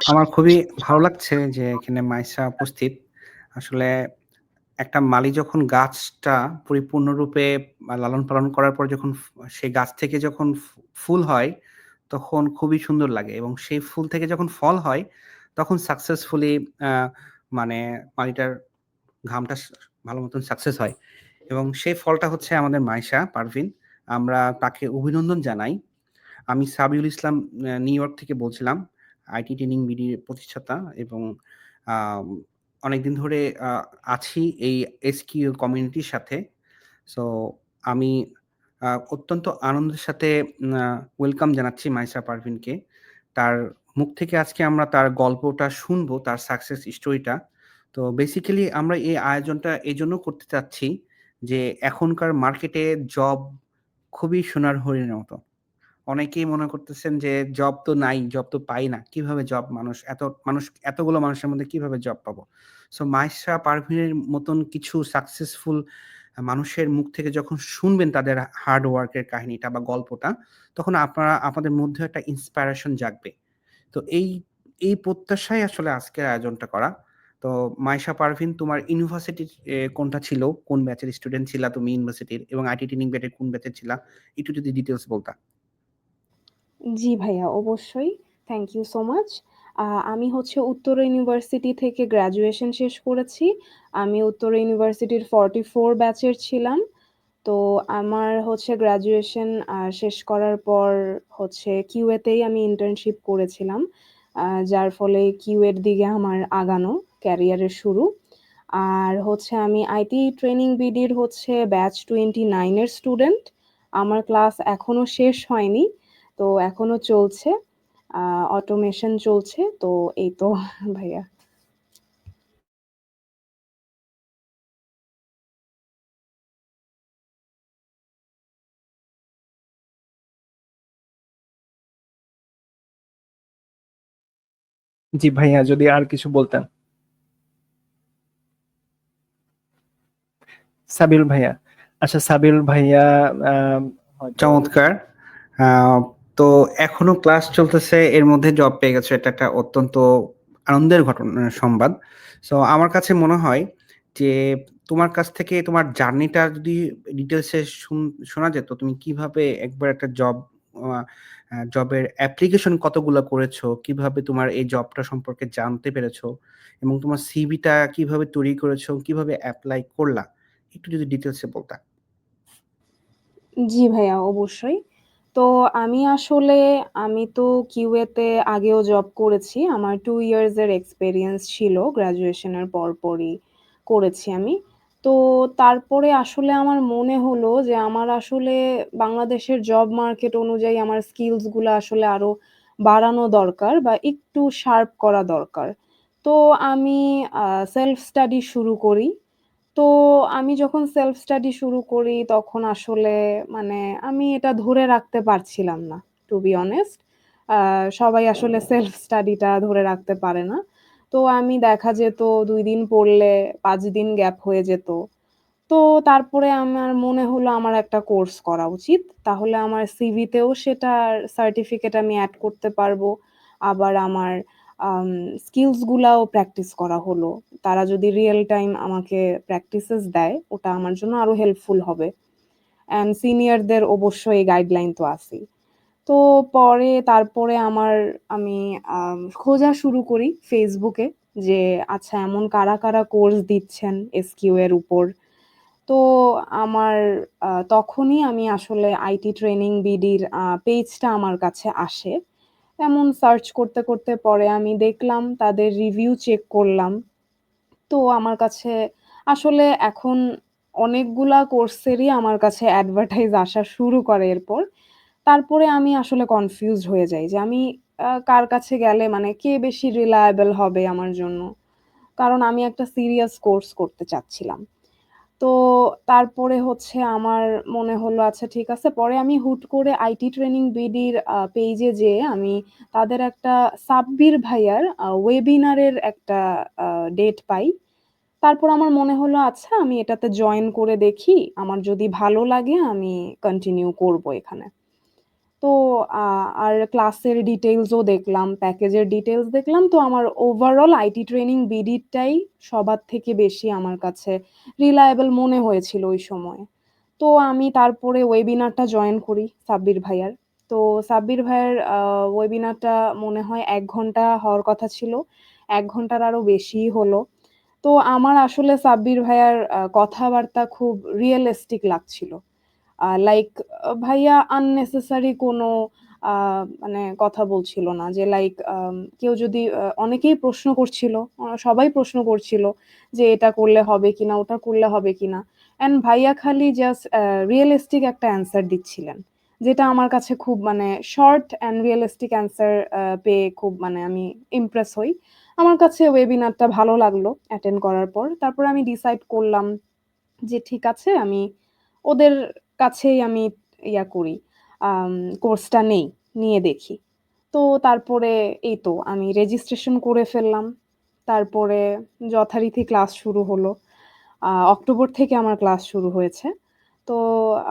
আমার খুবই ভালো লাগছে যে এখানে মাইসা উপস্থিত। আসলে একটা মালি যখন গাছটা পরিপূর্ণরূপে লালন-পালন করার পর যখন সেই গাছ থেকে যখন ফুল হয়, তখন খুবই সুন্দর লাগে এবং সেই ফুল থেকে যখন ফল হয়, তখন সাকসেসফুলি আ মানে মালিটার ঘামটা ভালো মতন সাকসেস হয় এবং সেই ফলটা হচ্ছে আমাদের মাইশা পারভীন। আমরা তাকে অভিনন্দন জানাই। আমি সাবিউল ইসলাম নিউ ইয়র্ক থেকে বলছিলাম। আইটি ট্রেনিং বিডির প্রতিষ্ঠাতা এবং আম অনেকদিন ধরে আ আছি এই SQL কমিউনিটির সাথে। সো আমি অত্যন্ত আনন্দের সাথে ওয়েলকাম জানাচ্ছি মাইসা পারভীনকে। তার মুখ থেকে আজকে আমরা তার গল্পটা শুনবো, তার সাকসেস স্টোরিটা। তো বেসিক্যালি আমরা এই আয়োজনটা এজন্য করতে চাচ্ছি যে এখনকার মার্কেটে জব খুবই সোনার হরিণের মতো। অনেকেই মনে করতেছেন যে জব তো নাই, জব তো পাই না। কিভাবে জব মানুষ এতগুলো মানুষের মধ্যে কিভাবে জব পাবো? সো মাইশা পারভীনের মতন কিছু সাকসেসফুল মানুষের মুখ থেকে যখন শুনবেন তাদের হার্ড ওয়ার্ক এর কাহিনীটা বা গল্পটা, তখন আপনাদের মধ্যে একটা ইন্সপিরেশন জাগবে। তো এই প্রত্যাশায় আসলে আজকের আয়োজনটা করা। তো মাইশা পারভীন তোমার ইউনিভার্সিটি কোনটা ছিল? কোন ব্যাচের স্টুডেন্ট ছিলা তুমি ইউনিভার্সিটির এবং আইটি ট্রেনিং ব্যাটের কোন ব্যাচের ছিলা? একটু যদি ডিটেইলস বলতা। জি ভাইয়া, অবশ্যই। Thank you so much. আমি হচ্ছে উত্তরা ইউনিভার্সিটি থেকে গ্র্যাজুয়েশন শেষ করেছি। আমি উত্তরা ইউনিভার্সিটির 44 ব্যাচের ছিলাম। তো আমার হচ্ছে গ্র্যাজুয়েশন শেষ করার পর হচ্ছে কিউএতেই আমি ইন্টার্নশিপ করেছিলাম। যার ফলে কিউএর দিকে আমার আগানো, ক্যারিয়ারের শুরু। আর হচ্ছে আমি আইটি ট্রেনিং বিডির হচ্ছে ব্যাচ 29 এর স্টুডেন্ট। আমার ক্লাস এখনো শেষ হয়নি। তো এখনো চলছে। অটোমেশন চলছে। তো এই তো ভাইয়া। জি ভাইয়া, যদি আর কিছু বলতেন। সাবিল ভাইয়া। আচ্ছা সাবিল ভাইয়া, হয়তো। চমৎকার! আ তো এখনো ক্লাস চলতেছে, এর মধ্যে জব পেয়ে গেছো। এটা একটা অত্যন্ত আনন্দের সংবাদ। সো আমার কাছে মনে হয় যে তোমার কাছ থেকে তোমার জার্নিটা যদি ডিটেইলস এ শোনা যেত, তুমি কিভাবে একবার একটা আ জবের অ্যাপ্লিকেশন কতগুলা করেছো? কিভাবে তোমার এই জবটা সম্পর্কে জানতে পেরেছো? এবং তোমার সিভিটা কিভাবে তৈরি করেছো? কিভাবে এপ্লাই করলা? একটু যদি ডিটেইলস এ বলতা। জি ভাইয়া, অবশ্যই। তো আমি তো কিউএতে আগেও জব করেছি। আমার 2 ইয়ার্স এর এক্সপেরিয়েন্স ছিল। গ্র্যাজুয়েশনের পরপরই করেছি আমি। তো তারপরে আসলে আমার মনে হলো যে আমার আসলে বাংলাদেশের জব মার্কেট অনুযায়ী আমার স্কিলস গুলা আসলে আরো বাড়ানো দরকার বা একটু শার্প করা দরকার। তো আমি সেলফ স্টাডি শুরু করি। তো আমি যখন সেলফ স্টাডি শুরু করি তখন আসলে মানে আমি এটা ধরে রাখতে পারছিলাম না, টু বি অনেস্ট। আ সবাই আসলে সেলফ স্টাডিটা ধরে রাখতে পারে না। তো আমি দেখা যেত ২ দিন পড়লে ৫ দিন গ্যাপ হয়ে যেত। তো তারপরে আমার মনে হলো আমার একটা কোর্স করা উচিত। তাহলে আমার সিভিতেও সেটার সার্টিফিকেট আমি এড করতে পারবো। আবার আমার আম স্কিলস গুলাও প্র্যাকটিস করা হলো। তারা যদি রিয়াল টাইম আমাকে প্র্যাকটিসেস দেয়, ওটা আমার জন্য আরো হেল্পফুল হবে। অ্যান্ড সিনিয়রদের অবশ্যই গাইডলাইন তো আছেই। তো তারপরে আমি খোঁজা শুরু করি Facebook এ যে আচ্ছা এমন কারা কোর্স দিচ্ছেন SQ এর উপর। তো আমার তখনই আমি আসলে আইটি ট্রেনিং বিডির পেজটা আমার কাছে আসে। এমন সার্চ করতে পরে আমি দেখলাম তাদের রিভিউ চেক করলাম। তো আমার কাছে আসলে এখন অনেকগুলা কোর্সেরই আমার কাছে অ্যাডভার্টাইজ আসা শুরু করে এরপর। তারপরে আমি আসলে কনফিউজড হয়ে যাই যে আমি কার কাছে গেলে মানে কে বেশি রিলায়েবল হবে আমার জন্য। কারণ আমি একটা সিরিয়াস কোর্স করতে চাচ্ছিলাম। তো তারপরে হচ্ছে আমার মনে হলো আচ্ছা ঠিক আছে। পরে আমি হুট করে আইটি ট্রেনিং বিডির পেইজে যেয়ে আমি তাদের একটা সাব্বির ভাইয়ার ওয়েবিনারের একটা আ ডেট পাই। তারপর আমার মনে হলো আচ্ছা আমি এটাতে জয়েন করে দেখি। আমার যদি ভালো লাগে আমি কন্টিনিউ করব এখানে। তো আর ক্লাসের ডিটেইলসও দেখলাম, প্যাকেজের ডিটেইলস দেখলাম। তো আমার ওভারঅল আইটি ট্রেনিং বিডিটাই সবার থেকে বেশি আমার কাছে রিলায়েবল মনে হয়েছিল ওই সময়ে। তো আমি তারপরে ওয়েবিনারটা জয়েন করি সাব্বির ভাইয়ার। তো সাব্বির ভাইয়ার ওয়েবিনারটা মনে হয় ১ ঘন্টা হওয়ার কথা ছিল। ১ ঘন্টার আরো বেশিই হলো। তো আমার আসলে সাব্বির ভাইয়ার কথাবার্তা খুব রিয়ালিস্টিক লাগছিল। লাইক ভাইয়া আননেসেসারি কোনো আ মানে কথা বলছিল না। যে লাইক কেউ যদি অনেকেই প্রশ্ন করছিল, সবাই প্রশ্ন করছিল যে এটা করলে হবে কিনা, ওটা করলে হবে কিনা। অ্যান্ড ভাইয়া খালি জাস্ট রিয়ালিস্টিক একটা অ্যান্সার দিচ্ছিলেন। যেটা আমার কাছে খুব মানে শর্ট অ্যান্ড রিয়ালিস্টিক অ্যান্সার পেয়ে খুব মানে আমি ইমপ্রেস হই। আমার কাছে ওয়েবিনারটা ভালো লাগলো অ্যাটেন্ড করার পর। তারপরে আমি ডিসাইড করলাম যে ঠিক আছে আমি ওদের কাছেই আমি ইয়া করি, আম কোর্সটা নেই, নিয়ে দেখি। তো তারপরে এই তো আমি রেজিস্ট্রেশন করে ফেললাম। তারপরে যথারীতি ক্লাস শুরু হলো। অক্টোবর থেকে আমার ক্লাস শুরু হয়েছে। তো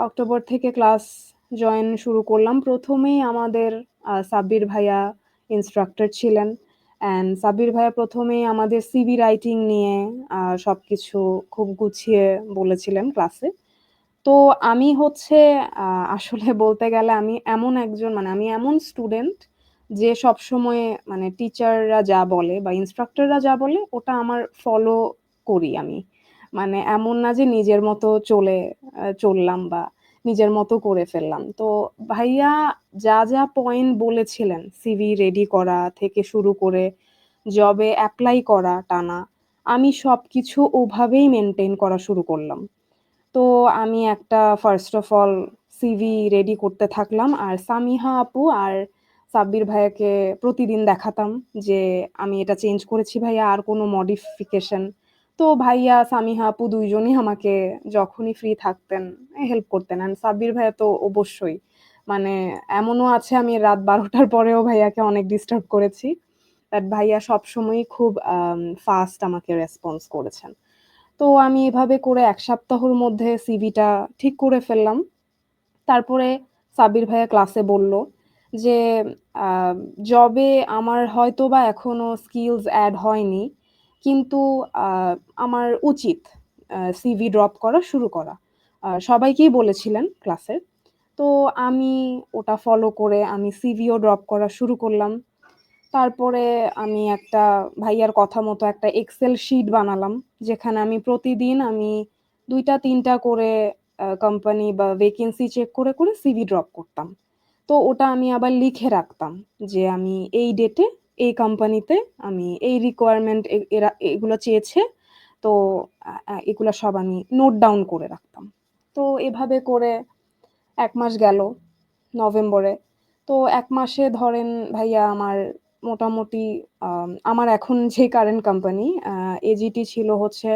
অক্টোবর থেকে ক্লাস জয়েন শুরু করলাম। ১ম এই আমাদের সাব্বির ভাইয়া ইন্সট্রাক্টর ছিলেন। অ্যান্ড সাব্বির ভাইয়া ১ম এই আমাদের সিভি রাইটিং নিয়ে সবকিছু খুব গুছিয়ে বলেছিলেন ক্লাসে। তো আমি হচ্ছে আ আসলে বলতে গেলে আমি এমন একজন মানে আমি এমন স্টুডেন্ট যে সবসময় মানে টিচাররা যা বলে বা ইন্সট্রাক্টররা যা বলে ওটা আমার ফলো করি আমি। মানে এমন না যে নিজের মতো চললাম বা নিজের মতো করে ফেললাম। তো ভাইয়া যা পয়েন্ট বলেছিলেন সিভি রেডি করা থেকে শুরু করে জবে এপ্লাই করা টানা, আমি সবকিছু ওভাবেই মেইনটেইন করা শুরু করলাম। তো আমি একটা first of all CV ready করতে থাকলাম। আর সামিহা আপু আর সাব্বির ভাইয়াকে প্রতিদিন দেখাতাম যে, "আমি এটা চেঞ্জ করেছি ভাইয়া, আর কোনো মডিফিকেশন?" তো ভাইয়া, সামিহা আপু ২ জনই আমাকে যখনই ফ্রি থাকতেন হেল্প করতেন। অ্যান্ড সাব্বির ভাইয়া তো অবশ্যই। মানে এমনও আছে আমি রাত ১২টার পরেও ভাইয়াকে অনেক ডিস্টার্ব করেছি। বাট ভাইয়া সবসময়ই খুব ফাস্ট আমাকে রেসপন্স করেছেন। তো আমি এভাবে করে ১ সপ্তাহর মধ্যে সিভিটা ঠিক করে ফেললাম। তারপরে সাব্বির ভাইয়া ক্লাসে বলল যে, আ জবে আমার হয়তোবা এখনো স্কিলস এড হয়নি। কিন্তু আ আমার উচিত সিভি ড্রপ করা শুরু করা। সবাইকেই বলেছিলেন ক্লাসের। তো আমি ওটা ফলো করে আমি সিভিও ড্রপ করা শুরু করলাম। তারপরে আমি একটা ভাইয়ার কথা মতো একটা এক্সেল শিট বানালাম। যেখানে আমি প্রতিদিন ২ টা ৩ টা করে কোম্পানি বা ভ্যাকেন্সি চেক করে সিভি ড্রপ করতাম। তো ওটা আমি আবার লিখে রাখতাম যে আমি এই ডেটে এই কোম্পানিতে আমি এই রিকোয়ারমেন্ট এরা এগুলো চেয়েছে। তো এগুলা সব আমি নোট ডাউন করে রাখতাম। তো এভাবে করে ১ মাস গেল নভেম্বরে। তো ১ মাসে ধরেন ভাইয়া আমার মোটামুটি আমার এখন যে কারেন্ট কোম্পানি এজিটি ছিল হচ্ছে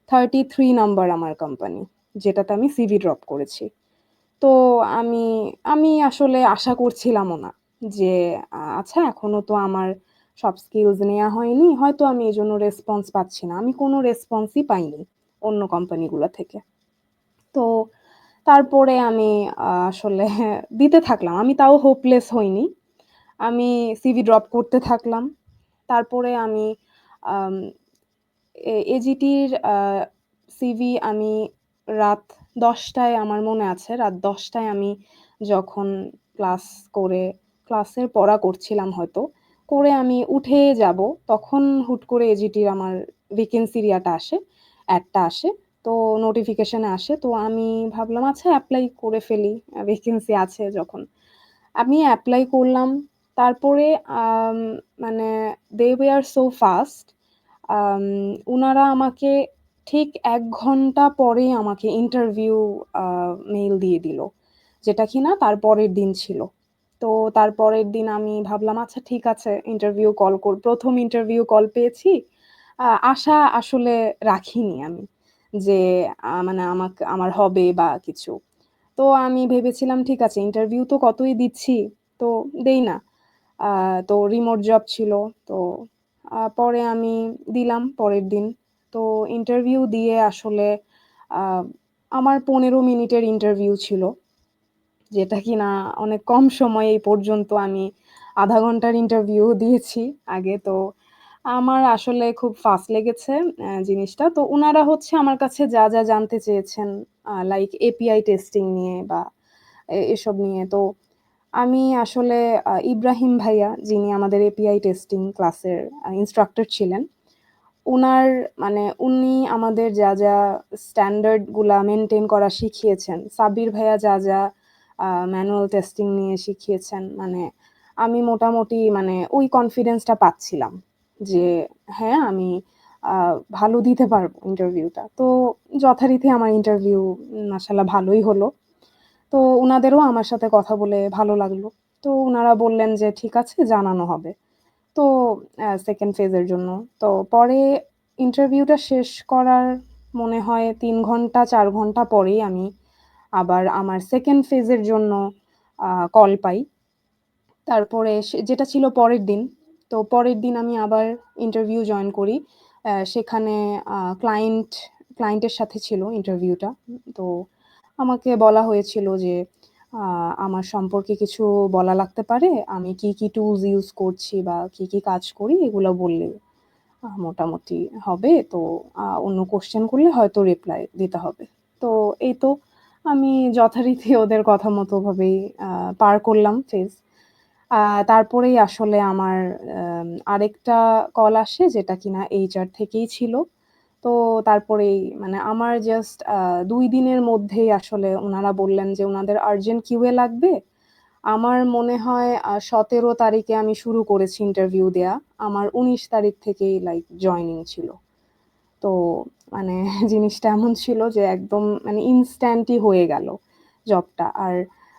33 নাম্বার আমার কোম্পানি। যেটাতে আমি সিভি ড্রপ করেছি। তো আমি আমি আসলে আশা করছিলামও না যে আচ্ছা এখনো তো আমার সব স্কিলস নেয়া হয়নি। হয়তো আমি এজন্য রেসপন্স পাচ্ছি না। আমি কোনো রেসপন্সই পাইনি অন্য কোম্পানিগুলা থেকে। তো তারপরে আমি আসলে দিতে থাকলাম। আমি তাও হোপলেস হইনি। আমি সিভি ড্রপ করতে থাকলাম। তারপরে আমি আম এজিটির সিভি আমি রাত ১০ টায় আমার মনে আছে, রাত ১০ টায় আমি যখন ক্লাস করে ক্লাসের পড়া করছিলাম হয়তো, করে আমি উঠে যাবো, তখন হুট করে এজিটির আমার ভ্যাকেন্সির অ্যাডটা আসে। তো নোটিফিকেশনে আসে। তো আমি ভাবলাম আচ্ছা এপ্লাই করে ফেলি। ভ্যাকেন্সি আছে যখন। আমি এপ্লাই করলাম। তারপরে আম মানে they were so fast. আম উনারা আমাকে ঠিক ১ ঘন্টা পরেই আমাকে ইন্টারভিউ আ মেইল দিয়ে দিল। যেটা কিনা তার পরের দিন ছিল। তো তার পরের দিন আমি ভাবলাম আচ্ছা ঠিক আছে ইন্টারভিউ কল ১ম ইন্টারভিউ কল পেয়েছি। আশা আসলে রাখিনি আমি যে মানে আমার হবে বা কিছু। তো আমি ভেবেছিলাম ঠিক আছে ইন্টারভিউ তো কতই দিচ্ছি, তো দেই না। আ তো রিমোট জব ছিল। তো পরে আমি দিলাম পরের দিন। তো ইন্টারভিউ দিয়ে আসলে আ আমার ১৫ মিনিটের ইন্টারভিউ ছিল। যেটা কিনা অনেক কম সময়ে এই পর্যন্ত আমি ০.৫ ঘন্টার ইন্টারভিউ দিয়েছি আগে। তো আমার আসলে খুব ফাস্ট লেগেছে জিনিসটা। তো উনারা হচ্ছে আমার কাছে যা, যা জানতে চেয়েছেন লাইক এপিআই টেস্টিং নিয়ে বা এসব নিয়ে। তো আমি আসলে ইব্রাহিম ভাইয়া যিনি আমাদের এপিআই টেস্টিং ক্লাসের ইন্সট্রাক্টর ছিলেন, উনার মানে উনি আমাদের যা, যা স্ট্যান্ডার্ড গুলা মেইনটেইন করা শিখিয়েছেন, সাব্বির ভাইয়া যা, যা ম্যানুয়াল টেস্টিং নিয়ে শিখিয়েছেন, মানে আমি মোটামুটি মানে ওই কনফিডেন্সটা পাচ্ছিলাম যে হ্যাঁ, আমি ভালো দিতে পারবো ইন্টারভিউটা। তো যথারীতি আমার ইন্টারভিউ মাশাআল্লাহ ভালোই হলো। তো উনাদেরও আমার সাথে কথা বলে ভালো লাগলো। তো উনারা বললেন যে, "ঠিক আছে, জানানো হবে।" তো সেকেন্ড ফেজের জন্য। তো পরে ইন্টারভিউটা শেষ করার মনে হয় ৩ ঘন্টা ৪ ঘন্টা পরেই আমি আবার আমার সেকেন্ড ফেজের জন্য কল পাই। তারপরে যেটা ছিল পরের দিন। তো পরের দিন আমি আবার ইন্টারভিউ জয়েন করি। সেখানে আ ক্লায়েন্ট ক্লায়েন্টের সাথে ছিল ইন্টারভিউটা। তো আমাকে বলা হয়েছিল যে আ আমার সম্পর্কে কিছু বলা লাগতে পারে। আমি কি, কি টুলস ইউজ করছি বা কি, কি কাজ করি এগুলো বললে মোটামুটি হবে। তো অন্য কোয়েশ্চেন করলে হয়তো রিপ্লাই দিতে হবে। তো এই তো আমি যথারীতি ওদের কথা মতো ভাবেই আ পার করলাম ফেজ। আ তারপরেই আসলে আমার আরেকটা কল আসে যেটা কিনা এইচআর থেকেই ছিল। তো তারপরেই মানে আমার জাস্ট ২ দিনের মধ্যেই আসলে উনারা বললেন যে উনাদের আর্জেন্ট কিউএ লাগবে। আমার মনে হয় ১৭ তারিখে আমি শুরু করেছি ইন্টারভিউ দেয়া। আমার ১৯ তারিখ থেকেই লাইক জয়েনিং ছিল। তো মানে জিনিসটা এমন ছিল যে একদম মানে ইনস্ট্যান্টই হয়ে গেল জবটা। আর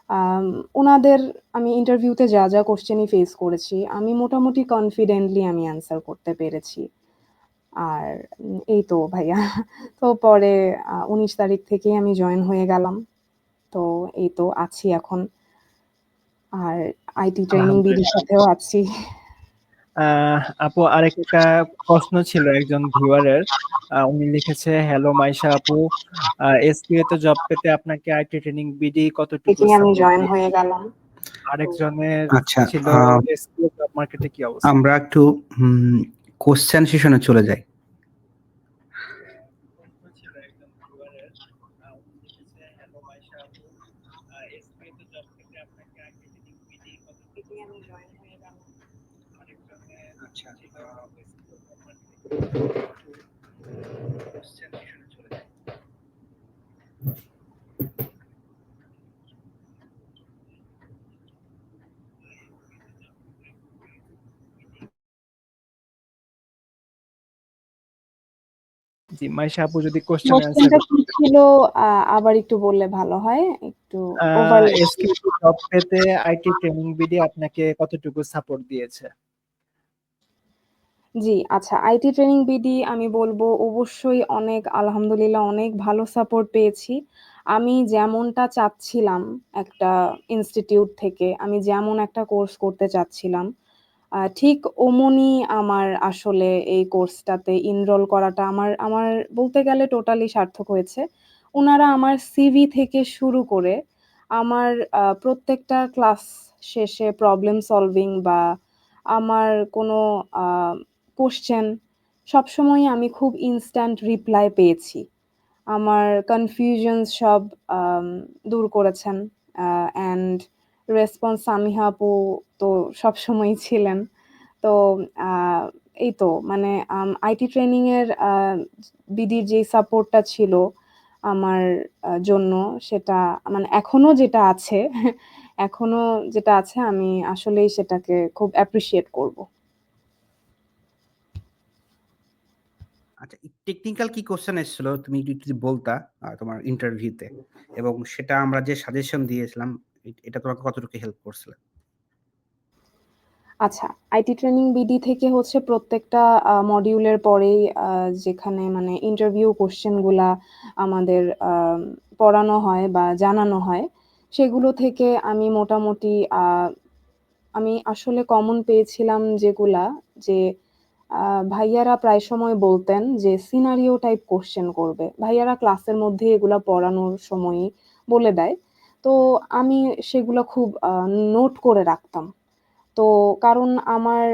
আম উনাদের আমি ইন্টারভিউতে যা, যা কোয়েশ্চেনই ফেস করেছি, আমি মোটামুটি কনফিডেন্টলি আমি অ্যান্সার করতে পেরেছি। আর এই তো ভাইয়া। তো পরে ১৯ তারিখ থেকেই আমি জয়েন হয়ে গেলাম। তো এই তো আছি এখন। আর আইটি ট্রেনিং বিডির আলহামদুলিল্লাহ। সাথেও আছি। আপু আরেকটা প্রশ্ন ছিল একজন ভিউয়ারের। উনি লিখেছে, "হ্যালো মাইশা আপু, এসকিউ তে জব পেতে আপনাকে আইটি ট্রেনিং বিডি কতটুকু থেকেই আমি সাপোর্ট জয়েন দিয়ে?" হয়ে গেলাম। তো আরেকজনের আচ্ছা, ছিল, আ এসকিউ জব মার্কেটে কি অবস্থা? আমরা একটু কোয়েশ্চেন সেশনে চলে যাই। প্রশ্ন ছিল একজন ভিউয়ারের। উনি লিখেছে, "হ্যালো মাইশা আপু, এসকিউ তে জব পেতে আপনাকে আইটি ট্রেনিং বিডি কতটুকু থেকেই আমি সাপোর্ট জয়েন দিয়ে?" হয়ে গেলাম। আরেকজনের আচ্ছা, ছিল, এসকিউ জব মার্কেটে কি একটু অবস্থা? কোয়েশ্চেন সেশনে চলে যাই। জি, মাইশা আপু যদি কোশ্চেন অ্যান্সার কোয়েশ্চেনটা করতে। কি ছিল আবার একটু বললে ভালো হয়। একটু আহ ওভারল্যাপ। এসকিউ জব পেতে আইটি ট্রেনিং বিডি আপনাকে কতটুকু সাপোর্ট দিয়েছে? জি, আচ্ছা আইটি ট্রেনিং বিডি আমি বলব অবশ্যই অনেক আলহামদুলিল্লাহ অনেক ভালো সাপোর্ট পেয়েছি। আমি যেমনটা চাচ্ছিলাম একটা ইনস্টিটিউট থেকে, আমি যেমন একটা কোর্স করতে চাচ্ছিলাম, ঠিক অমনি আমার আসলে এই কোর্সটাতে এনরোল করাটা আমার আমার বলতে গেলে টোটালি সার্থক হয়েছে। উনারা আমার সিভি থেকে শুরু করে আমার প্রত্যেকটা ক্লাস শেষে প্রবলেম সলভিং বা আমার কোনো আ কোয়েশ্চেন সবসময়ই আমি খুব ইনস্ট্যান্ট রিপ্লাই পেয়েছি। আমার কনফিউশনস সব আম দূর করেছেন। অ্যান্ড রেসপন্স সামিহা আপু তো সবসময়ই ছিলেন। তো আ এই তো মানে আইটি ট্রেনিং এর বিডির যে সাপোর্টটা ছিল আমার জন্য সেটা মানে এখনো যেটা আছে আমি আসলেই সেটাকে খুব অ্যাপ্রিশিয়েট করব। আচ্ছা, টেকনিক্যাল কি কোয়েশ্চেন এসেছিল তুমি যদি বলতা তোমার ইন্টারভিউতে এবং সেটা আমরা যে সাজেশন দিয়েছিলাম এটা তোমাকে কতটুকু হেল্প করছিল? আচ্ছা, আইটি ট্রেনিং বিডি থেকে হচ্ছে প্রত্যেকটা মডিউলের পরেই যেখানে মানে ইন্টারভিউ কোয়েশ্চেন গুলা আমাদের পড়ানো হয় বা জানানো হয়, সেগুলো থেকে আমি মোটামুটি আমি আসলে কমন পেয়েছিলাম যেগুলা যে আ ভাইয়ারা প্রায় সময় বলতেন যে সিনারিও টাইপ কোয়েশ্চেন করবে। ভাইয়ারা ক্লাসের মধ্যে এগুলা পড়ানোর সময়ই বলে দেয়। তো আমি সেগুলো খুব নোট করে রাখতাম। তো কারণ আমার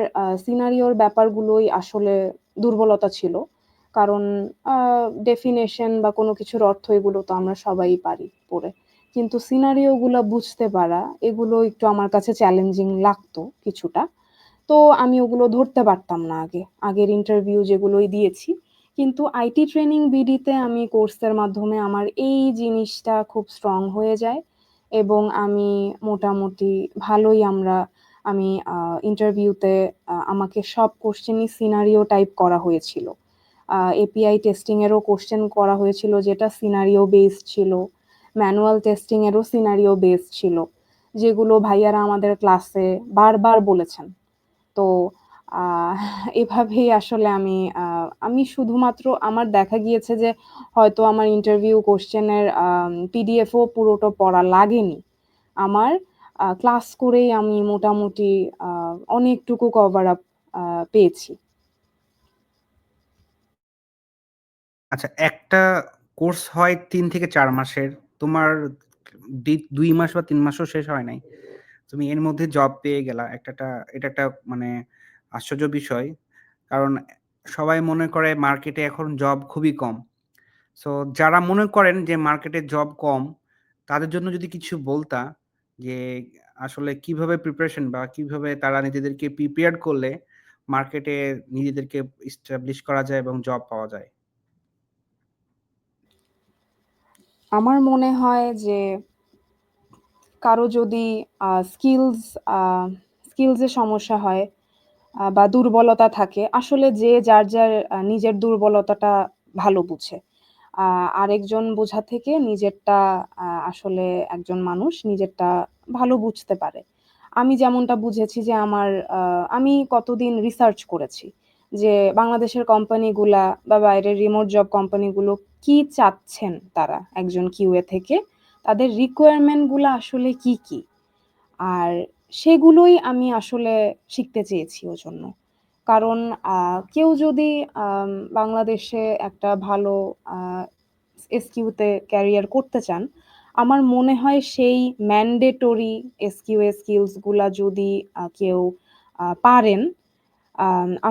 সিনারিওর ব্যাপারগুলোই আসলে দুর্বলতা ছিল। কারণ আ ডেফিনিশন বা কোনো কিছুর অর্থ এগুলো তো আমরা সবাই পারি পড়ে। কিন্তু সিনারিও গুলা বুঝতে পারা এগুলো একটু আমার কাছে চ্যালেঞ্জিং লাগতো কিছুটা। তো আমি ওগুলো ধরতে পারতাম না আগে। আগের ইন্টারভিউ যেগুলোই দিয়েছি। কিন্তু আইটি ট্রেনিং বিডিতে আমি কোর্সের মাধ্যমে আমার এই জিনিসটা খুব স্ট্রং হয়ে যায় এবং আমি মোটামুটি ভালোই আমি ইন্টারভিউতে আমাকে সব কোশ্চেনই সিনারিও টাইপ করা হয়েছিল। এপিআই টেস্টিং এরও কোশ্চেন করা হয়েছিল যেটা সিনারিও বেসড ছিল। ম্যানুয়াল টেস্টিং এরও সিনারিও বেসড ছিল। যেগুলো ভাইয়ারা আমাদের ক্লাসে বারবার বলেছেন। তো আহ এভাবেই আসলে আমি শুধুমাত্র আমার দেখা গিয়েছে যে হয়তো আমার ইন্টারভিউ কোশ্চেনের পিডিএফও পুরোটা পড়া লাগেনি। আমার ক্লাস করেই আমি মোটামুটি অনেকটুকু কভার আপ পেয়েছি। আচ্ছা, একটা কোর্স হয় ৩ থেকে ৪ মাসের। তোমার ২ মাস বা ৩ মাসও শেষ হয় নাই। তুমি এর মধ্যে জব পেয়ে গেলা। এটা একটা মানে আশ্চর্য বিষয়। কারণ সবাই মনে করে মার্কেটে এখন জব খুবই কম। সো যারা মনে করেন যে মার্কেটে জব কম, তাদের জন্য যদি কিছু বলতা যে আসলে কিভাবে প্রিপারেশন বা কিভাবে তারা নিজেদেরকে প্রিপেয়ার্ড করলে মার্কেটে নিজেদেরকে এস্টাবলিশ করা যায় এবং জব পাওয়া যায়? আমার মনে হয় যে কারো যদি স্কিলস আ স্কিলস এ সমস্যা হয় বা দুর্বলতা থাকে, আসলে যে যার নিজের দুর্বলতাটা ভালো বুঝে। আ আরেকজন বোঝা থেকে নিজেরটা আসলে একজন মানুষ নিজেরটা ভালো বুঝতে পারে। আমি যেমনটা বুঝেছি যে আমি কতদিন রিসার্চ করেছি যে বাংলাদেশের কোম্পানিগুলা বা বাইরের রিমোট জব কোম্পানিগুলো কি চাচ্ছেন তারা একজন কিউএ থেকে। তাদের রিকোয়ারমেন্ট গুলা আসলে কি, কি? আর সেগুলোই আমি আসলে শিখতে চেয়েছি ওজন্য। কারণ কেউ যদি আম বাংলাদেশে একটা ভালো আ এসকিউ তে ক্যারিয়ার করতে চান, আমার মনে হয় সেই ম্যান্ডেটরি এসকিউএ স্কিলস গুলা যদি কেউ পারেন,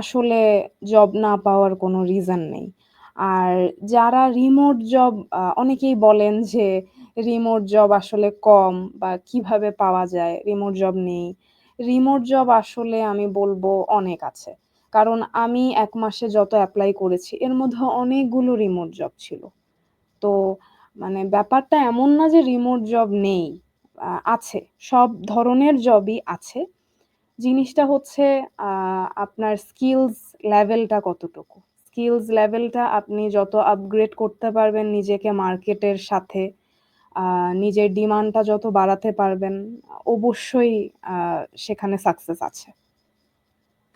আসলে জব না পাওয়ার কোনো রিজন নেই। আর যারা রিমোট জব অনেকেই বলেন যে রিমোট জব আসলে কম বা কিভাবে পাওয়া যায়? রিমোট জব নেই। রিমোট জব আসলে আমি বলবো অনেক আছে। কারণ আমি ১ মাসে যত এপ্লাই করেছি এর মধ্যে অনেকগুলো রিমোট জব ছিল। তো মানে ব্যাপারটা এমন না যে রিমোট জব নেই। আছে। সব ধরনের জবই আছে। জিনিসটা হচ্ছে আ আপনার স্কিলস লেভেলটা কতটুকু। স্কিলস লেভেলটা আপনি যত আপগ্রেড করতে পারবেন নিজেকে মার্কেটের সাথে, আ নিজের ডিমান্ডটা যত বাড়াতে পারবেন, অবশ্যই আ সেখানে সাকসেস আছে।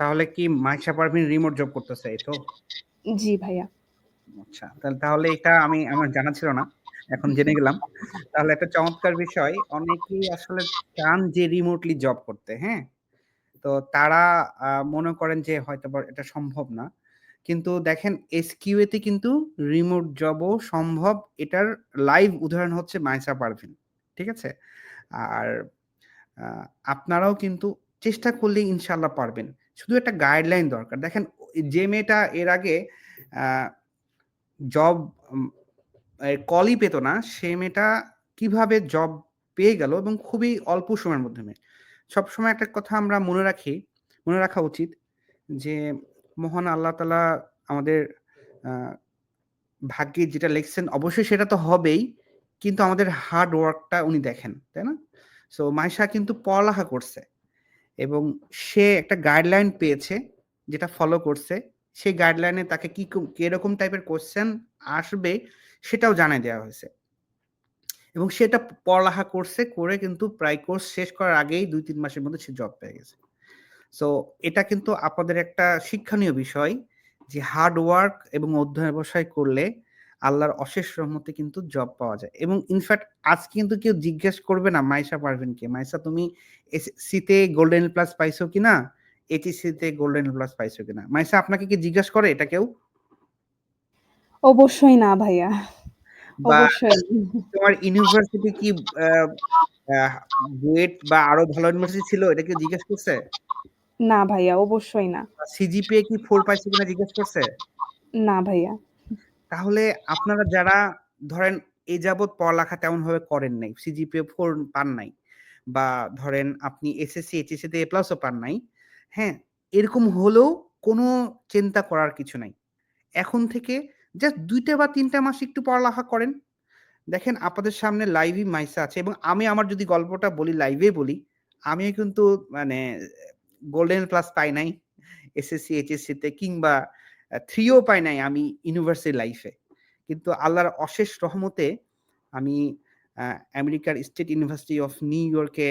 তাহলে কি মাইশা পারভীন রিমোট জব করতেছে, এই তো? জি ভাইয়া। আচ্ছা। তাহলে এটা আমার জানা ছিল না। এখন জেনে গেলাম। তাহলে একটা চমৎকার বিষয়। অনেকেই আসলে চান যে রিমোটলি জব করতে, হ্যাঁ? তো তারা মনে করেন যে হয়তোবা এটা সম্ভব না। কিন্তু দেখেন এসকিউএ তে কিন্তু রিমোট জবও সম্ভব। এটার লাইভ উদাহরণ হচ্ছে মাইসা পারভীন। ঠিক আছে? আর আ আপনারাও কিন্তু চেষ্টা করলেই ইনশাআল্লাহ পারবেন। শুধু একটা গাইডলাইন দরকার। দেখেন যে মেয়েটা এর আগে আ জব উম কলই পেত না, সে মেয়েটা কিভাবে জব পেয়ে গেল এবং খুবই অল্প সময়ের মাধ্যমে। সবসময় একটা কথা আমরা মনে রাখা উচিত যে মহান আল্লাহ তাআলা আমাদের আ ভাগ্যে যেটা লিখছেন অবশ্যই সেটা তো হবেই। কিন্তু আমাদের হার্ড ওয়ার্কটা উনি দেখেন। তাই না? সো মাইশা কিন্তু পড়ালেখা করছে এবং সে একটা গাইডলাইন পেয়েছে যেটা ফলো করছে। সেই গাইডলাইনে তাকে কিরকম টাইপের কোয়েশ্চেন আসবে সেটাও জানায় দেওয়া হয়েছে। এবং সেটা পড়ালেখা করছে, করে কিন্তু প্রায় কোর্স শেষ করার আগেই ২-৩ মাসের মধ্যে সে জব পেয়ে গেছে। সো এটা কিন্তু আপনাদের একটা শিক্ষণীয় বিষয় যে হার্ড ওয়ার্ক এবং অধ্যবসায় করলে আল্লাহর অশেষ রহমতে কিন্তু জব পাওয়া যায়। এবং ইনফ্যাক্ট আজকে কিন্তু কেউ জিজ্ঞেস করবে না মাইশা পারভীনকে, "মাইশা তুমি এসএসসি তে গোল্ডেন প্লাস পাইছো কিনা? এইচএসসি তে গোল্ডেন প্লাস পাইছো কিনা?" মাইশা আপনাকে কি জিজ্ঞেস করে এটা কেউ? অবশ্যই না ভাইয়া। বা অবশ্যই। তোমার ইউনিভার্সিটি কি আহ, আহ, বুয়েট বা আরো ভালো ইউনিভার্সিটি ছিল, এটা কি জিজ্ঞেস করছে? না ভাইয়া, অবশ্যই না। সিজিপিএ কি 4 পাইছে কিনা জিজ্ঞেস করছে? না ভাইয়া। তাহলে আপনারা যারা ধরেন এ যাবৎ পড়ালেখা তেমন ভাবে করেন নাই, সিজিপিএ 4 পান নাই, বা ধরেন আপনি এসএসসি এইচএসসি তে এ প্লাসও পান নাই, হ্যাঁ, এরকম হলেও কোনো চিন্তা করার কিছু নাই। এখন থেকে জাস্ট 2টা বা 3টা মাস একটু পড়ালেখা করেন। দেখেন আপনাদের সামনে লাইভই মাইসা আছে, এবং আমি আমার যদি গল্পটা বলি, লাইভে বলি, আমিও কিন্তু মানে গোল্ডেন প্লাস পাই নাই এসএসসি এইচএসসি তে, কিংবা 3ও পাই নাই আমি ইউনিভার্সিটি লাইফে। কিন্তু আল্লাহর অশেষ রহমতে আমি আমেরিকার স্টেট ইউনিভার্সিটি অফ নিউ ইয়র্কে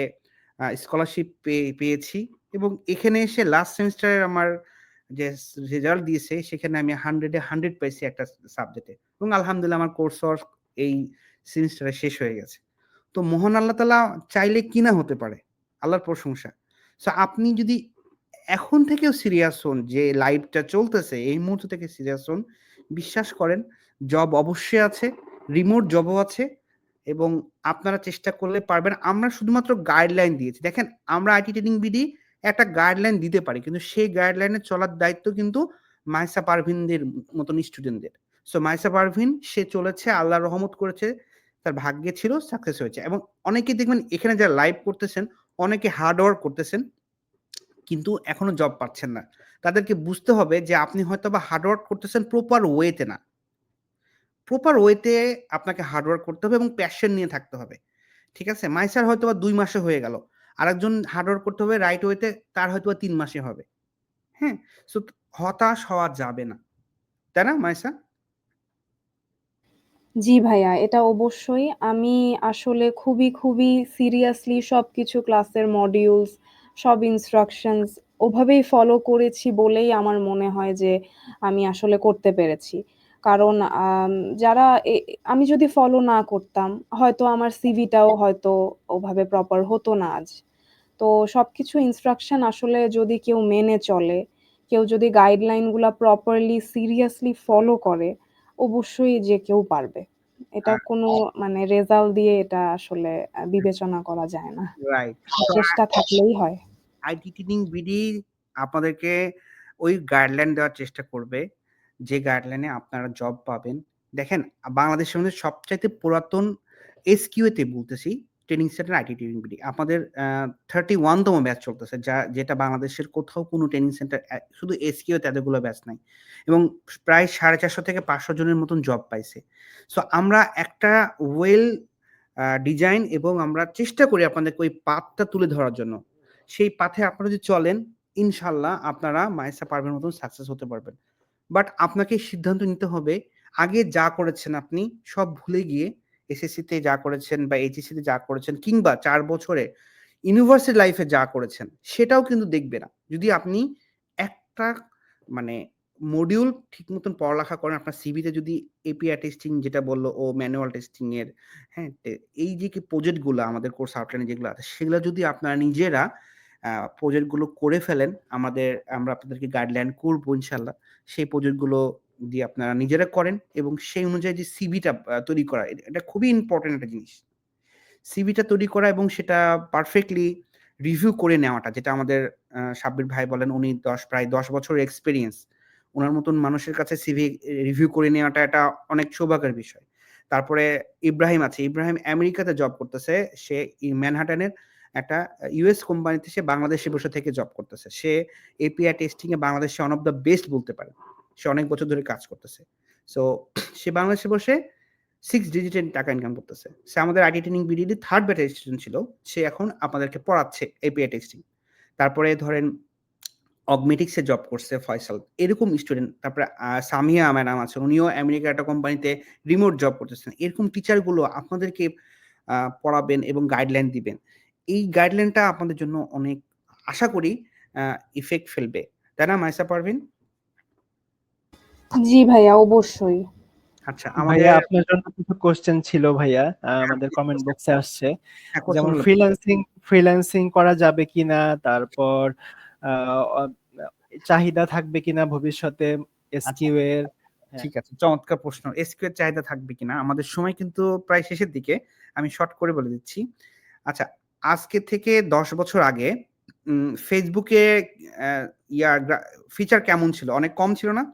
স্কলারশিপ পেয়েছি, এবং এখানে এসে লাস্ট সেমিস্টারের আমার যে রেজাল্ট দিয়েছে, সেখানে আমি 100-এ 100 পেয়েছি একটা সাবজেক্টে, এবং আলহামদুলিল্লাহ আমার কোর্স এই সেমিস্টারে শেষ হয়ে গেছে। তো মহান আল্লাহ তাআলা চাইলে কি না হতে পারে, আল্লাহর প্রশংসা। সো আপনি যদি এখন থেকেও সিরিয়াস হন, যে লাইফটা চলতেছে এই মুহূর্ত থেকে সিরিয়াস হন, বিশ্বাস করেন জব অবশ্যই আছে, রিমোট জবও আছে, এবং আপনারা চেষ্টা করলে পারবেন। আমরা শুধুমাত্র গাইডলাইন দিয়েছি। দেখেন, আমরা আইটি ট্রেনিং বিডি একটা গাইডলাইন দিতে পারি, কিন্তু সেই গাইডলাইনে চলার দায়িত্ব কিন্তু মাইসা পারভিনদের মতন স্টুডেন্টদের। সো মাইসা পারভিন সে চলেছে, আল্লাহর রহমত করেছে, তার ভাগ্যে ছিল, সাকসেস হয়েছে। এবং অনেকে দেখবেন এখানে যারা লাইভ করতেছেন, অনেকে হার্ড ওয়ার্ক করতেছেন, কিন্তু এখনো জব পাচ্ছেন না। তাদেরকে বুঝতে হবে যে আপনি হয়তো বা হার্ড ওয়ার্ক করতেছেন প্রপার ওয়েতে না। প্রপার ওয়েতে আপনাকে হার্ড ওয়ার্ক করতে হবে এবং প্যাশন নিয়ে থাকতে হবে। ঠিক আছে? মাইসার হয়তোবা 2 মাসে হয়ে গেল। আরেকজন হার্ড ওয়ার্ক করতে হবে রাইট ওয়েতে, তার হয়তোবা 3 মাসে হবে। হ্যাঁ? সো হতাশ হওয়া যাবে না। তাই না মাইসা? জি ভাইয়া, এটা অবশ্যই। আমি আসলে খুবই সিরিয়াসলি সবকিছু ক্লাসের মডিউলস, সব ইনস্ট্রাকশনস ওভাবেই ফলো করেছি বলেই আমার মনে হয় যে আমি আসলে করতে পেরেছি। কারণ যারা আমি যদি ফলো না করতাম, হয়তো আমার সিভিটাও হয়তো ওভাবে প্রপার হতো না আজ। তো সবকিছু ইনস্ট্রাকশন আসলে যদি কেউ মেনে চলে, কেউ যদি গাইডলাইন গুলা প্রপারলি সিরিয়াসলি ফলো করে, অবশ্যই যে কেউ পারবে। এটা আ কোনো মানে রেজাল্ট দিয়ে এটা আসলে বিবেচনা করা যায় না। রাইট। সো চেষ্টা থাকলেই হয়। আইটি ট্রেনিং বিডি আপনাদেরকে ওই গাইডলাইন দেওয়ার চেষ্টা করবে, যে গাইডলাইনে আপনারা জব পাবেন। দেখেন, বাংলাদেশের মধ্যে সবচাইতে পুরাতন এসকিউএ তে বলতেছি, training centre IT training BD. আমাদের 31 তম ব্যাচ চলতেছে, যেটা বাংলাদেশের কোথাও কোনো ট্রেনিং সেন্টার, শুধু এসকিউএ তে এতগুলো ব্যাচ নাই, এবং প্রায় 450 থেকে 500 জনের মতন জব পাইছে। সো আমরা একটা ওয়েল ডিজাইন, এবং আমরা চেষ্টা করি আপনাদেরকে ওই পাথটা তুলে ধরার জন্য। সেই পাথে আপনারা যদি চলেন, ইনশাল্লাহ আপনারা মাইসা পারভের মতন সাকসেস হতে পারবেন। বাট আপনাকে সিদ্ধান্ত নিতে হবে, আগে যা করেছেন আপনি সব ভুলে গিয়ে এসএসসি তে যা করেছেন বা এইচএসসি তে যা করেছেন, কিংবা 4 বছরে ইউনিভার্সিটি লাইফে যা করেছেন, সেটাও কিন্তু দেখবে না। যদি আপনি একটা মানে মডিউল ঠিক মতন পড়ালেখা করেন, আপনার সিভিতে যদি এপিআই টেস্টিং যেটা বলল, ও ম্যানুয়াল টেস্টিং এর, হ্যাঁ, এই যে কি প্রজেক্ট গুলো আমাদের কোর্স আউটলাইনে যেগুলো আছে, সেগুলো যদি আপনারা নিজেরা প্রজেক্ট গুলো করে ফেলেন, আমরা আপনাদেরকে গাইডলাইন করবো ইনশাল্লাহ। সেই প্রজেক্ট গুলো দিয়ে আপনারা নিজেরা করেন, এবং সেই অনুযায়ী যে সিভিটা তৈরি করা, এটা খুবই ইম্পর্টেন্ট একটা জিনিস। সিভিটা তৈরি করা এবং সেটা পারফেক্টলি রিভিউ করে নেওয়াটা, যেটা আমাদের সাব্বির ভাই বলেন, উনি প্রায় 10 বছরের এক্সপেরিয়েন্স। উনার মতন মানুষের কাছে সিভি রিভিউ করে নেওয়াটা এটা অনেক সৌভাগ্যের বিষয়। তারপরে ইব্রাহিম আছে। ইব্রাহিম আমেরিকাতে জব করতেছে। সে ম্যানহাটনের একটা ইউএস কোম্পানিতে সে বাংলাদেশে বসে থেকে জব করতেছে। সে এপিআই টেস্টিং এ বাংলাদেশে ওয়ান অফ দ্য বেস্ট বলতে পারে। সে অনেক বছর ধরে কাজ করতেছে। সো সে বাংলাদেশে বসে 6 ডিজিটের টাকা ইনকাম করতেছে। সে আমাদের আইটি ট্রেনিং বিডির 3rd ব্যাচের স্টুডেন্ট ছিল। সে এখন আপনাদেরকে পড়াচ্ছে এপিআই টেস্টিং। তারপরে ধরেন অগমেটিক্স এ জব করছে ফয়সাল। এরকম স্টুডেন্ট। তারপরে সামিয়া ম্যাডাম আছেন। উনিও আমেরিকার একটা কোম্পানিতে রিমোট জব করতেছেন। এরকম টিচার গুলো আপনাদেরকে পড়াবেন এবং গাইডলাইন দিবেন। এই গাইডলাইনটা আপনাদের জন্য অনেক, আশা করি, ইফেক্ট ফেলবে। তাই না মাইসা পারভিন? জি ভাইয়া, অবশ্যই। আচ্ছা, ভাইয়া আমাদের আপনার জন্য কিছু কোশ্চেন ছিল ভাইয়া, আমাদের কমেন্ট বক্সে আসছে। হ্যাঁ, কোশ্চেন যেমন গুলো। ফ্রিল্যান্সিং করা যাবে কিনা, তারপর আহ, অ- চাহিদা থাকবে কিনা ভবিষ্যতে আচ্ছা, এসকিউ এর, হ্যাঁ। ঠিক আছে, চমৎকার প্রশ্ন। এসকিউ এর চাহিদা থাকবে কিনা? আমাদের সময় কিন্তু প্রায় শেষের দিকে। আমি শর্ট করে বলে দিচ্ছি। আচ্ছা, আজকে থেকে ১০ বছর আগে Facebook এ অ্যা ফিচার কেমন ছিল? অনেক কম ছিল না?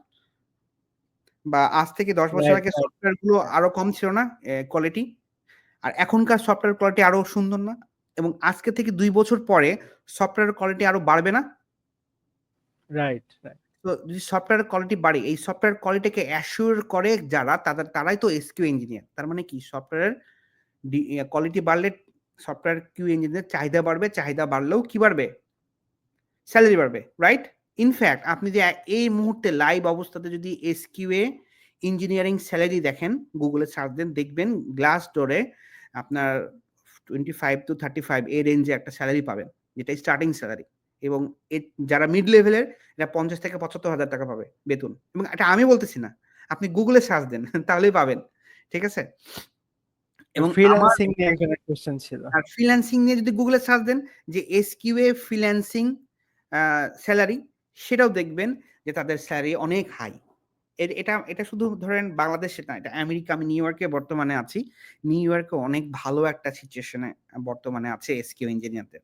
বা আজ থেকে ১০ বছর রাইট, আগে রাইট। সফটওয়্যার গুলো আরো কম ছিল না কোয়ালিটি? আর এখনকার সফটওয়্যার কোয়ালিটি আরো সুন্দর না? এবং আজকে থেকে ২ বছর পরে সফটওয়্যার কোয়ালিটি আরো বাড়বে না? Right, right. তো যদি সফটওয়্যার কোয়ালিটি বাড়ে, এই সফটওয়্যার কোয়ালিটিকে অ্যাসিওর করে যারা তারাই তো এসকিউ ইঞ্জিনিয়ার। তার মানে কি সফটওয়্যারের কোয়ালিটি বাড়লে সফটওয়্যার কিউ ইঞ্জিনিয়ার চাহিদা বাড়বে, চাহিদা বাড়লেও কি বাড়বে? সেলারি বাড়বে, রাইট? ইনফ্যাক্ট আপনি যে এই মুহূর্তে লাইভ অবস্থাতে যদি এসকিউএ ইঞ্জিনিয়ারিং সেলারি দেখেন, গুগলে সার্চ দেন দেখবেন Glassdoor-এ আপনার 25 to 35 এই রেঞ্জে একটা সেলারি পাবেন। যেটা স্টার্টিং সেলারি। এবং যারা মিড লেভেলের এরা ৫০ থেকে ৭৫,০০০ টাকা পাবে বেতন। এবং এটা আমি বলতেছি না। আপনি গুগলে সার্চ দেন তাহলেই পাবেন। ঠিক আছে? এবং আমার ফ্রিল্যান্সিং নিয়ে একজনের কোয়েশ্চেন ছিল। আর ফ্রিল্যান্সিং নিয়ে যদি গুগলে সার্চ দেন যে এসকিউএ ফ্রিল্যান্সিং সেলারি, সেটাও দেখবেন যে তাদের স্যালারি অনেক হাই। এটা শুধু ধরেন বাংলাদেশে না, এটা আমেরিকা। আমি নিউ ইয়র্কে বর্তমানে আছি। নিউ ইয়র্কে অনেক ভালো একটা সিচুয়েশনে বর্তমানে আছে এসকিউ ইঞ্জিনিয়ারদের।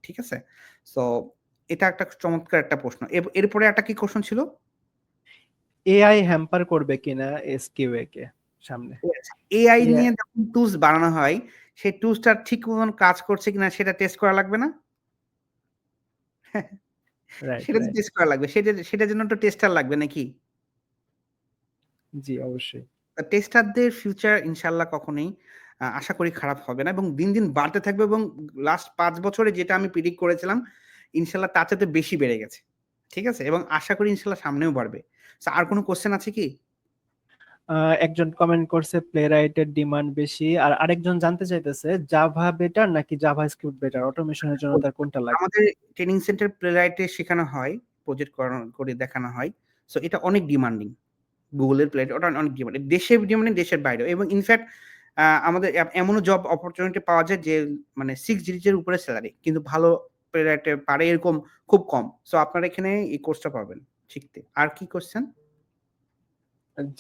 ঠিক আছে? সো এটা একটা চমৎকার একটা প্রশ্ন। এরপরে একটা কি কোয়েশ্চন ছিল? এআই হ্যাম্পার করবে কিনা এসকিউএ কে সামনে? এআই এআই নিয়ে যখন টুলস বানানো হয়, সেই টুলসটা ঠিক মতন কাজ করছে কিনা সেটা টেস্ট করা লাগবে না? রাইট, সেটা তো রাইট। টেস্ট করা লাগবে। সেটার জন্য তো টেস্টার লাগবে নাকি? জি, অবশ্যই। টেস্টারদের ফিউচার ইনশাআল্লাহ কখনোই আশা করি খারাপ হবে না এবং দিন, দিন বাড়তে থাকবে এবং লাস্ট ৫ বছরে যেটা আমি প্রেডিক্ট করেছিলাম, ইনশাআল্লাহ তার চাইতে বেশি বেড়ে গেছে। ঠিক আছে? এবং আশা করি ইনশাআল্লাহ সামনেও বাড়বে। সো আর কোন কোয়েশ্চেন আছে কি? একজন কমেন্ট করছে প্লেরাইটের ডিমান্ড বেশি। আর আরেকজন জানতে চাইতেছে জাভা বেটার নাকি জাভাস্ক্রিপ্ট বেটার? অটোমেশনের জন্য তার কোনটা লাগবে? আমাদের ট্রেনিং সেন্টার প্লেরাইটে শেখানো হয়, প্রজেক্ট করে দেখানো হয়। সো এটা অনেক ডিমান্ডিং। গুগলের প্লেট ওটা অনেক ডিমান্ডিং। দেশের ডিমান্ডিং, দেশের বাইরেও। এবং ইনফ্যাক্ট আমাদের এমনও জব অপরচুনিটি পাওয়া যায় যে মানে 6 ডিজিটের উপরে সেলারি। কিন্তু ভালো প্লেরাইটে পারে এরকম খুব কম। সো আপনারা এখানে এই কোর্সটা পাবেন শিখতে। আর কি কোয়েশ্চেন?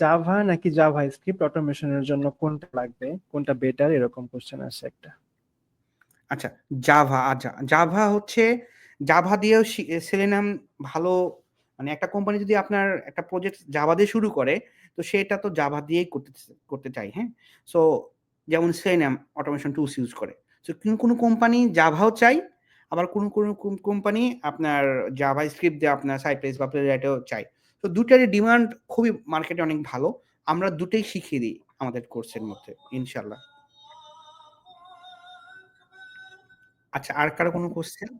জাভা নাকি জাভাস্ক্রিপ্ট অটোমেশনের জন্য কোনটা লাগবে? কোনটা বেটার? এরকম কোশ্চেন আসছে একটা। আচ্ছা, জাভা হচ্ছে জাভা দিয়েও সেলেনিয়াম ভালো। মানে একটা কোম্পানি যদি আপনার একটা প্রজেক্ট জাভা দিয়ে শুরু করে, তো সেটা তো জাভা দিয়েই করতে চায়, হ্যাঁ? সো যেমন সেলেনিয়াম অটোমেশন টুলস ইউজ করে। সো কোনো কোম্পানি জাভাও চায়, আবার কোনো কোম্পানি আপনার জাভাস্ক্রিপ্ট দিয়ে আপনার সাইপ্রেস বা প্লেরাইটেও চায়। তো দুটারই ডিমান্ড খুবই মার্কেটে অনেক ভালো। আমরা দুটোই শিখিয়ে দিই আমাদের কোর্সের মধ্যে ইনশাআল্লাহ। আচ্ছা, আর কারো কোনো কোয়েশ্চেন?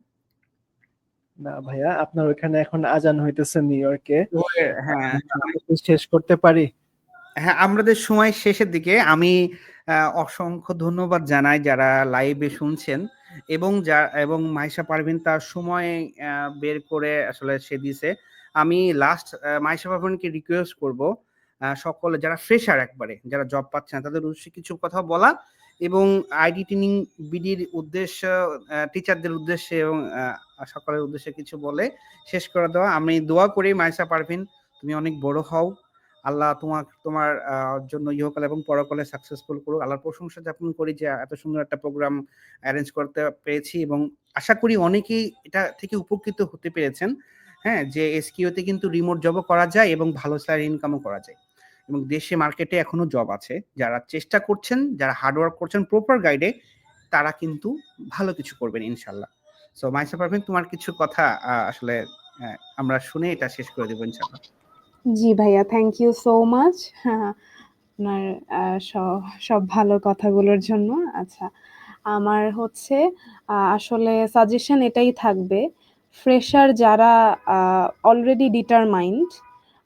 না ভাইয়া, আপনার ওখানে এখন আজান হইতেছে নিউ ইয়র্কে। হ্যাঁ, আমরা কি শেষ করতে পারি? হ্যাঁ, আমাদের সময় শেষের দিকে। আমি অসংখ্য ধন্যবাদ জানাই যারা লাইভে শুনছেন এবং মাইশা পারভীন তার সময় বের করে আসলে সে দিছে। আমি লাস্ট মাইশা পারভীনকে রিকোয়েস্ট করব সকলে যারা ফ্রেশার একবারে, যারা জব পাচ্ছে না তাদের উদ্দেশ্যে কিছু কথা বলা এবং আইডি ট্রেনিং বিডির উদ্দেশ্য টিচারদের উদ্দেশ্যে এবং সকলের উদ্দেশ্যে কিছু বলে শেষ করে দেওয়া। আমি দোয়া করি মাইশা পারভীন তুমি অনেক বড় হও। আল্লাহ তোমার জন্য ইহকাল এবং পরকালে সাকসেসফুল করুক। আল্লাহর প্রশংসা জ্ঞাপন করি যে এত সুন্দর একটা প্রোগ্রাম অ্যারেঞ্জ করতে পেরেছি এবং আশা করি অনেকেই এটা থেকে উপকৃত হতে পেরেছেন। হ্যাঁ? যে এসকিউ তে কিন্তু রিমোট জবও করা যায় এবং ভালো স্যালারি ইনকামও করা যায়। এবং দেশে মার্কেটে এখনো জব আছে। যারা চেষ্টা করছেন, যারা হার্ড ওয়ার্ক করছেন প্রপার গাইডে, তারা কিন্তু ভালো কিছু করবেন ইনশাআল্লাহ। সো মাইশা পারভীন তোমার কিছু কথা আসলে আমরা শুনে এটা শেষ করে দেব ইনশাআল্লাহ। জি ভাইয়া, থ্যাংক ইউ সো মাচ। আপনার সব ভালো কথাগুলোর জন্য। আচ্ছা, আমার হচ্ছে আসলে সাজেশন এটাই থাকবে, ফ্রেশার যারা অলরেডি ডিটারমাইন্ড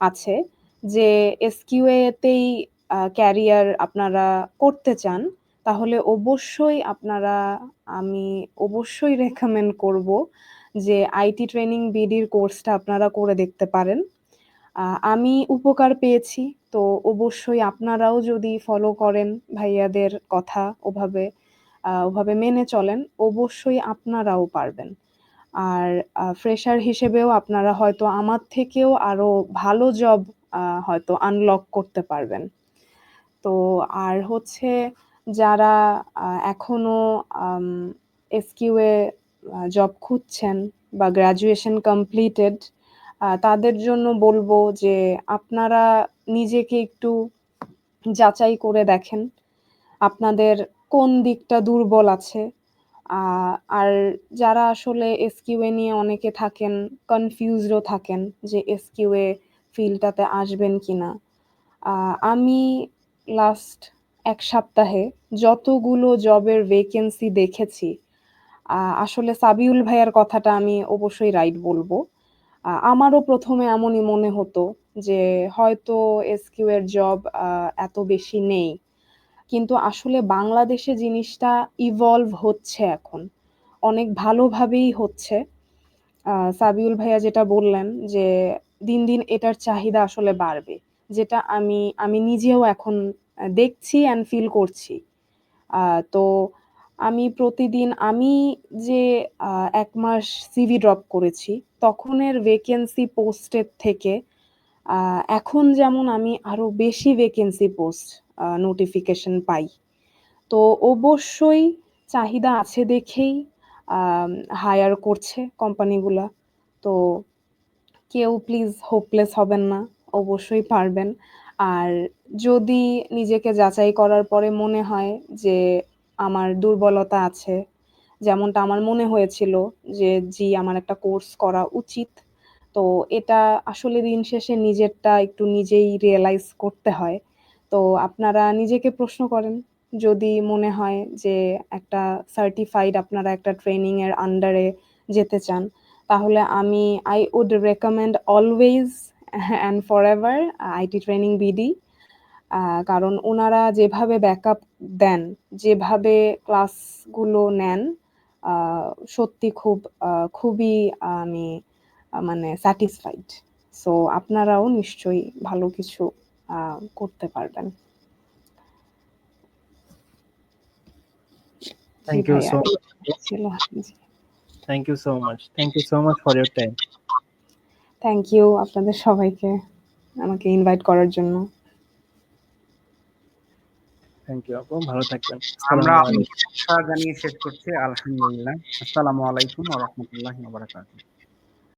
আছে যে এসকিউএতেই ক্যারিয়ার আপনারা করতে চান, তাহলে আমি অবশ্যই রেকমেন্ড করব যে আইটি ট্রেনিং বিডির কোর্সটা আপনারা করে দেখতে পারেন। আমি উপকার পেয়েছি, তো অবশ্যই আপনারাও যদি ফলো করেন ভাইয়াদের কথা, ওভাবে মেনে চলেন, অবশ্যই আপনারাও পারবেন। আর ফ্রেশার হিসেবেও আপনারা হয়তো আমার থেকেও আরো ভালো জব হয়তো আনলক করতে পারবেন। তো আর হচ্ছে যারা এখনো এসকিউএ জব খুঁজছেন বা গ্র্যাজুয়েশন কমপ্লিটেড, তাদের জন্য বলবো যে আপনারা নিজেকে একটু যাচাই করে দেখেন আপনাদের কোন দিকটা দুর্বল আছে। আর যারা আসলে এসকিউএ নিয়ে অনেকে থাকেন, কনফিউজডও থাকেন যে এসকিউএ ফিল্ডটাতে আসবেন কিনা। আমি লাস্ট ১ সপ্তাহে যতগুলো জবের ভ্যাকেন্সি দেখেছি, আসলে সাবিউল ভাইয়ার কথাটা আমি অবশ্যই রাইট বলবো। আমারও ১ম এ এমনই মনে হতো যে হয়তো এসকিউ এর জব এত বেশি নেই। কিন্তু আসলে বাংলাদেশে জিনিসটা ইভলভ হচ্ছে এখন। অনেক ভালোভাবেই হচ্ছে। সাবিউল ভাইয়া যেটা বললেন যে দিন, দিন এটার চাহিদা আসলে বাড়বে। যেটা আমি নিজেও এখন দেখছি অ্যান্ড ফিল করছি। তো আমি প্রতিদিন আমি যে ১ মাস সিভি ড্রপ করেছি, তখনের ভ্যাকেন্সি পোস্টের থেকে এখন যেমন আমি আরো বেশি ভ্যাকেন্সি পোস্ট নোটিফিকেশন পাই। তো অবশ্যই চাহিদা আছে দেখেই আম হায়ার করছে কোম্পানিগুলা। তো কেউ প্লিজ হোপলেস হবেন না। অবশ্যই পারবেন। আর যদি নিজেকে যাচাই করার পরে মনে হয় যে আমার দুর্বলতা আছে, যেমনটা আমার মনে হয়েছিল যে আমার একটা কোর্স করা উচিত। তো এটা আসলে দিন শেষে নিজেরটা একটু নিজেই রিয়ালাইজ করতে হয়। তো আপনারা নিজেকে প্রশ্ন করেন। যদি মনে হয় যে একটা সার্টিফাইড আপনারা একটা ট্রেনিং এর আন্ডারে যেতে চান, তাহলে I would recommend always and forever IT training BD. কারণ উনারা যেভাবে ব্যাকআপ দেন, যেভাবে ক্লাসগুলো নেন, আ সত্যি খুবই আমি মানে স্যাটিসফাইড। সো আপনারাও নিশ্চয়ই ভালো কিছু করতে পারবেন। জি থ্যাংক ইউ ভাইয়া, সো এই ছিল। জি। Thank you so much. Thank you so much for your time. Thank you আপনাদের সবাইকে আমাকে ইনভাইট করার জন্য। থ্যাংক ইউ আপু। ভালো থাকবেন। আমরা আসসালামু আলাইকুম। জানিয়ে শেষ করছি। আলহামদুলিল্লাহ। আসসালামু আলাইকুম ওয়া রাহমাতুল্লাহি ওয়া বারাকাতুহু।